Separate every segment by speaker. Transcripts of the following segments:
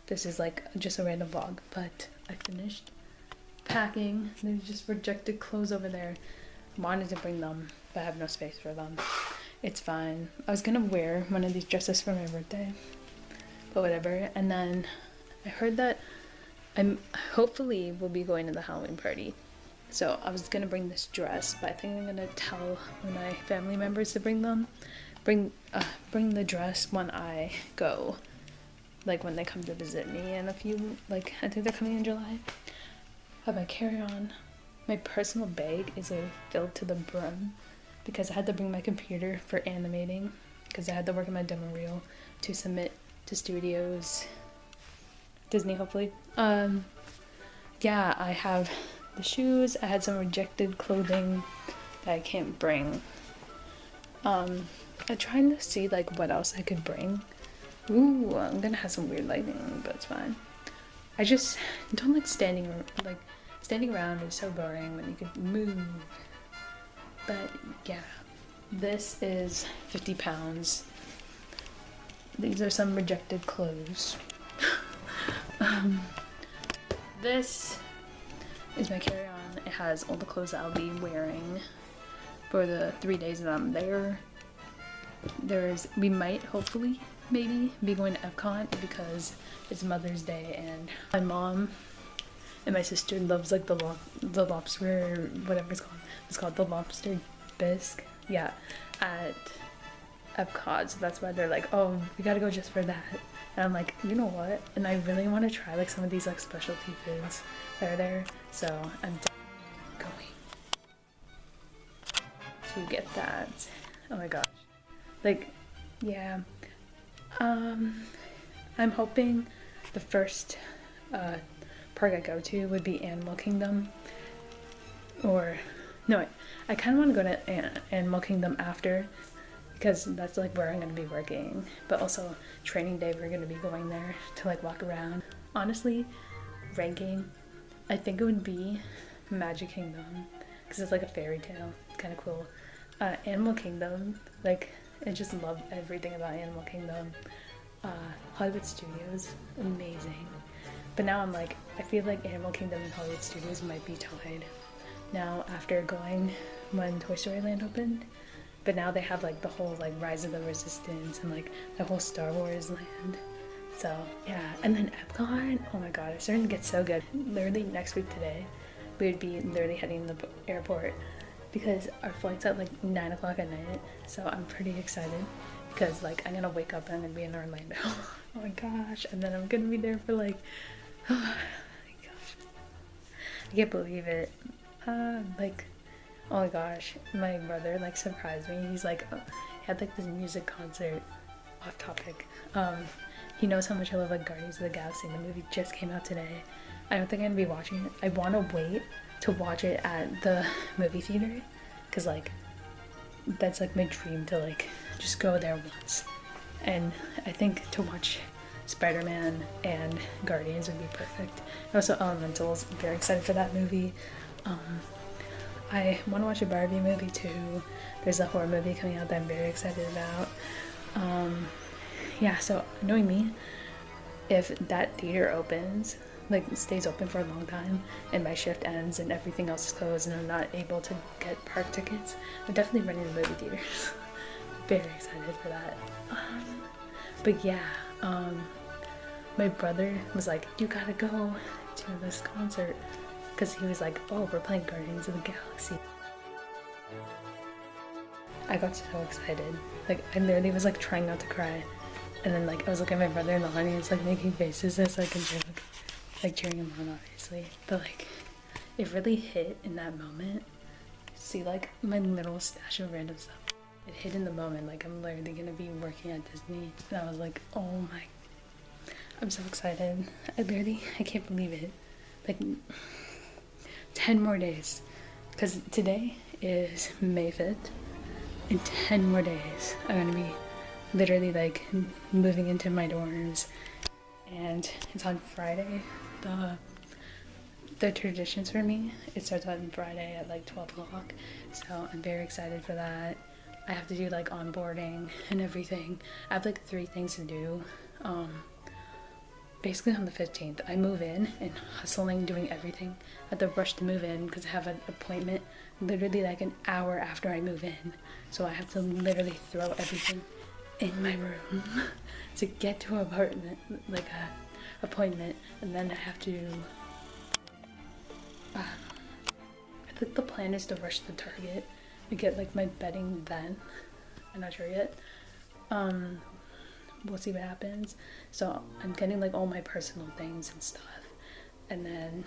Speaker 1: this is like just a random vlog, but I finished packing. There's just rejected clothes over there. I wanted to bring them, but I have no space for them. It's fine. I was gonna wear one of these dresses for my birthday, but whatever. And then I heard that I'm hopefully will be going to the Halloween party. So I was gonna bring this dress, but I think I'm gonna tell one of my family members to bring the dress when I go, like when they come to visit me in a few, like I think they're coming in July. I have my carry-on. My personal bag is like filled to the brim because I had to bring my computer for animating because I had to work on my demo reel to submit to studios, Disney hopefully. Yeah, I have the shoes. I had some rejected clothing that I can't bring. I'm trying to see like what else I could bring. Ooh, I'm gonna have some weird lighting, but it's fine. I just don't like standing around is so boring when you could move. But yeah, this is 50 pounds. These are some rejected clothes. This is my carry-on. It has all the clothes that I'll be wearing for the 3 days that I'm there. We might hopefully maybe be going to Epcot because it's Mother's Day and my mom and my sister loves like the lobster, whatever it's called. It's called the lobster bisque. Yeah, at Epcot. So that's why they're like, oh, we gotta go just for that. And I'm like, you know what? And I really want to try like some of these like specialty foods that are there. So I'm definitely going to get that. Oh my gosh. Like, yeah. I'm hoping the first park I go to would be Animal Kingdom. Or, no, I kind of want to go to Animal Kingdom after because that's like where I'm going to be working. But also, training day, we're going to be going there to like walk around. Honestly, ranking, I think it would be Magic Kingdom because it's like a fairy tale. It's kind of cool. Animal Kingdom, like, I just love everything about Animal Kingdom. Hollywood Studios, amazing. But now I'm like, I feel like Animal Kingdom and Hollywood Studios might be tied now after going when Toy Story Land opened. But now they have like the whole like Rise of the Resistance and like the whole Star Wars land. So yeah, and then Epcot, oh my god, it's starting to get so good. Literally next week today, we would be literally heading to the airport because our flight's at like 9 o'clock at night. So I'm pretty excited because like I'm gonna wake up and I'm gonna be in Orlando. Oh my gosh, and then I'm gonna be there for like, oh my gosh, I can't believe it. Like, oh my gosh, my brother like surprised me. He's like, he had like this music concert, off topic. He knows how much I love like Guardians of the Galaxy. The movie just came out today. I don't think I'm gonna be watching it. I want to wait to watch it at the movie theater because like that's like my dream to like just go there once. And I think to watch Spider-Man and Guardians would be perfect. Also Elementals, I'm very excited for that movie. I want to watch a Barbie movie too. There's a horror movie coming out that I'm very excited about. Yeah, so knowing me, if that theater opens, like stays open for a long time and my shift ends and everything else is closed and I'm not able to get park tickets, I'm definitely running to movie theaters. Very excited for that. But yeah, my brother was like, you gotta go to this concert because he was like, oh, we're playing Guardians of the Galaxy. I got so excited. Like, I literally was like trying not to cry. And then like I was looking at my brother in the audience like making faces as like a joke, like cheering him on obviously. But like it really hit in that moment. See like my little stash of random stuff. It hit in the moment, like I'm literally gonna be working at Disney. And I was like, oh my, I'm so excited. I can't believe it. Like 10 more days. Because today is May 5th. In 10 more days, I'm gonna be literally like moving into my dorms. And it's on Friday. The traditions for me, it starts on Friday at like 12 o'clock. So I'm very excited for that. I have to do like onboarding and everything. I have like 3 things to do. basically on the 15th, I move in and hustling, doing everything. I have to rush to move in because I have an appointment literally like an hour after I move in. So I have to literally throw everything in my room to get to an apartment, like a appointment, and then I have to. I think the plan is to rush to Target and get like my bedding then. I'm not sure yet. We'll see what happens. So I'm getting like all my personal things and stuff, and then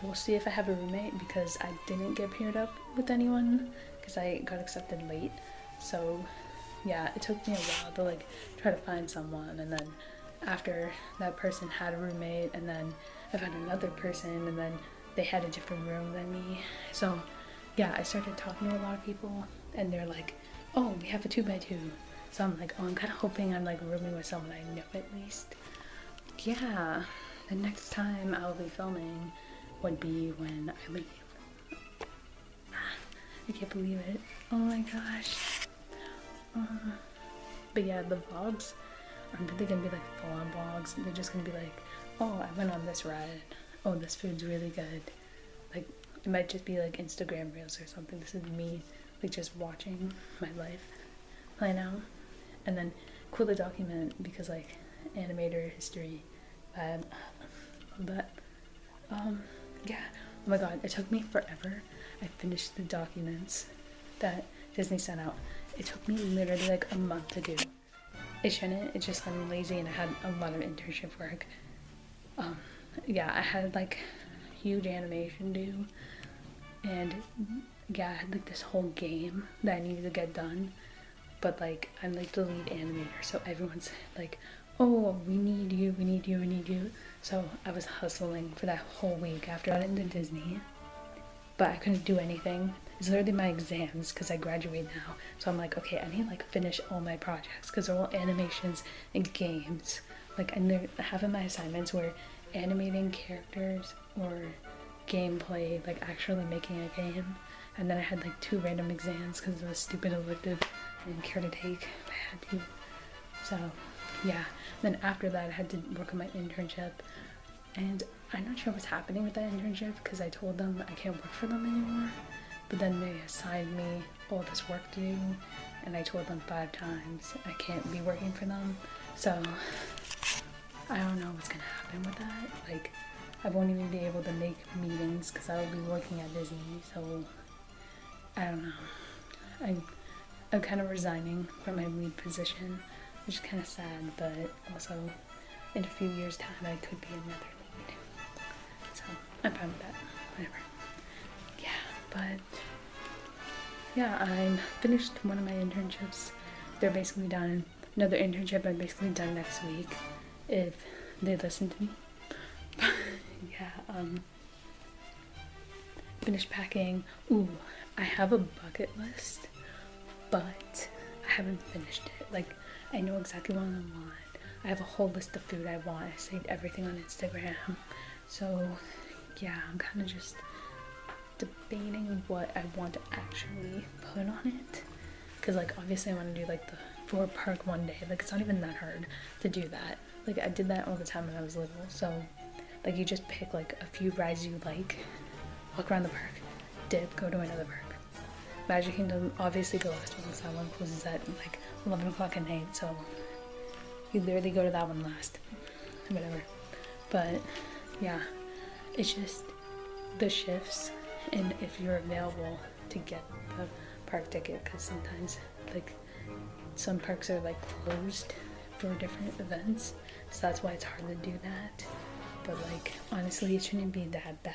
Speaker 1: we'll see if I have a roommate because I didn't get paired up with anyone because I got accepted late. So yeah, it took me a while to like try to find someone, and then after that person had a roommate, and then I found another person, and then they had a different room than me. So yeah, I started talking to a lot of people, and they're like, oh, we have a 2x2. So I'm like, oh, I'm kind of hoping I'm like rooming with someone I know at least. Yeah, the next time I'll be filming would be when I leave. I can't believe it. Oh my gosh. But yeah, the vlogs are really gonna be like full-on vlogs. They're just gonna be like, oh, I went on this ride. Oh, this food's really good. Like, it might just be like Instagram reels or something. This is me, like, just watching my life play out. And then cool to document because like animator history vibe. But yeah, oh my god, it took me forever. I finished the documents that Disney sent out. It took me literally like a month to do. It shouldn't, it's just I'm lazy and I had a lot of internship work. Yeah, I had like huge animation due, and yeah, I had like this whole game that I needed to get done. But like, I'm like the lead animator, so everyone's like, oh, we need you, we need you, we need you. So I was hustling for that whole week after I got into Disney, but I couldn't do anything. It's literally my exams because I graduate now. So I'm like, okay, I need to like finish all my projects because they're all animations and games. Like, and they're having my assignments were animating characters or gameplay, like actually making a game. And then I had like 2 random exams because of a stupid elective I didn't care to take. I had to. So yeah, then after that I had to work on my internship, and I'm not sure what's happening with that internship because I told them I can't work for them anymore, but then they assigned me all this work to do, and I told them 5 times I can't be working for them. So I don't know what's gonna happen with that. Like, I won't even be able to make meetings because I will be working at Disney. So I don't know. I'm kind of resigning from my lead position, which is kind of sad, but also in a few years' time I could be another lead. So I'm fine with that, whatever. Yeah, but yeah, I'm finished one of my internships. They're basically done. Another internship I'm basically done next week if they listen to me. Yeah, finished packing. Ooh, I have a bucket list, but I haven't finished it. Like, I know exactly what I want. I have a whole list of food I want. I saved everything on Instagram. So yeah, I'm kind of just debating what I want to actually put on it. Because like, obviously I want to do like the 4 park one day. Like, it's not even that hard to do that. Like, I did that all the time when I was little. So like, you just pick like a few rides you like, walk around the park, dip, go to another park. Magic Kingdom, obviously the last one, so that one closes at like 11 o'clock at night, so you literally go to that one last. Whatever. But yeah, it's just the shifts and if you're available to get the park ticket, because sometimes like some parks are like closed for different events, so that's why it's hard to do that. But like, honestly, it shouldn't be that bad.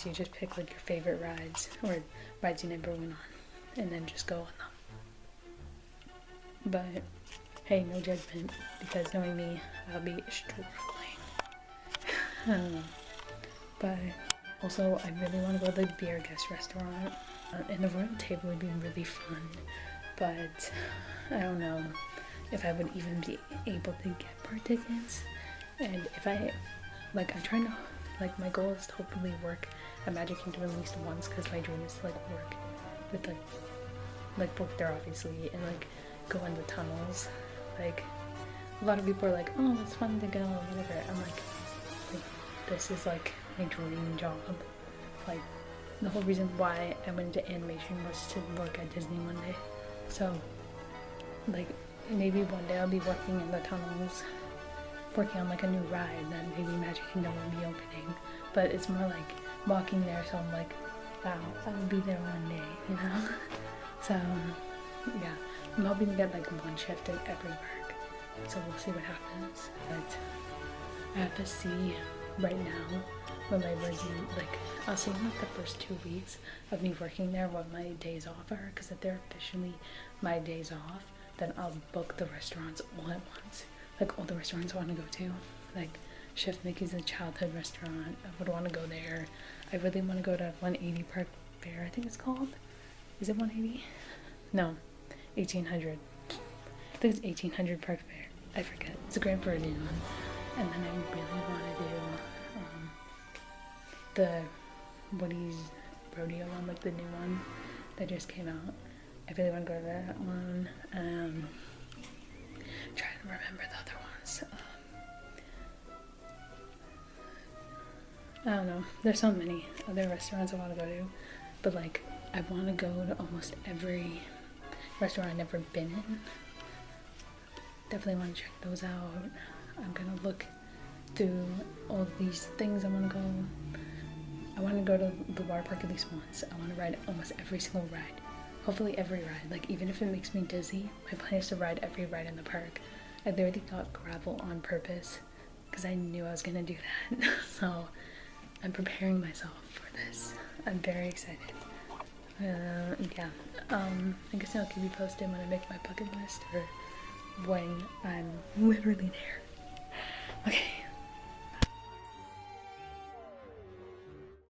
Speaker 1: You just pick like your favorite rides or rides you never went on and then just go on them. But hey, no judgment, because knowing me, I'll be struggling. But also, I really want to go to the beer guest restaurant, and the royal table would be really fun, but I don't know if I would even be able to get park tickets. And if I, like, I'm trying to, like, my goal is to hopefully work at Magic Kingdom at least once, because my dream is to like work with like work there obviously, and like go in the tunnels, like a lot of people are like, oh, it's fun to go, whatever. I'm like, this is like my dream job. Like, the whole reason why I went into animation was to work at Disney one day. So, like, maybe one day I'll be working in the tunnels, working on like a new ride, then maybe Magic Kingdom will be opening. But it's more like walking there, so I'm like, wow, I will be there one day, you know? So, yeah, I'm hoping to get like one shift in every park. So we'll see what happens. But I have to see right now when my working, like, I'll see in like the first 2 weeks of me working there what my days off are, because if they're officially my days off, then I'll book the restaurants all at once. Like all the restaurants I want to go to. Like Chef Mickey's a childhood restaurant. I would want to go there. I really want to go to 180 Park Fair, I think it's called. Is it 180? No, 1800. I think it's 1800 Park Fair. I forget. It's a Grand Floridian one. And then I really want to do the Woody's Rodeo one, like the new one that just came out. I really want to go to that one. Trying to remember the other ones. I don't know. There's so many other restaurants I want to go to, but like I want to go to almost every restaurant I've never been in. Definitely want to check those out. I'm gonna look through all these things I want to go. I want to go to the water park at least once. I want to ride almost every single ride. Hopefully every ride. Like even if it makes me dizzy, my plan is to ride every ride in the park. I literally got gravel on purpose because I knew I was gonna do that. So I'm preparing myself for this. I'm very excited. Yeah. I guess I'll keep you posted when I make my bucket list or when I'm literally there.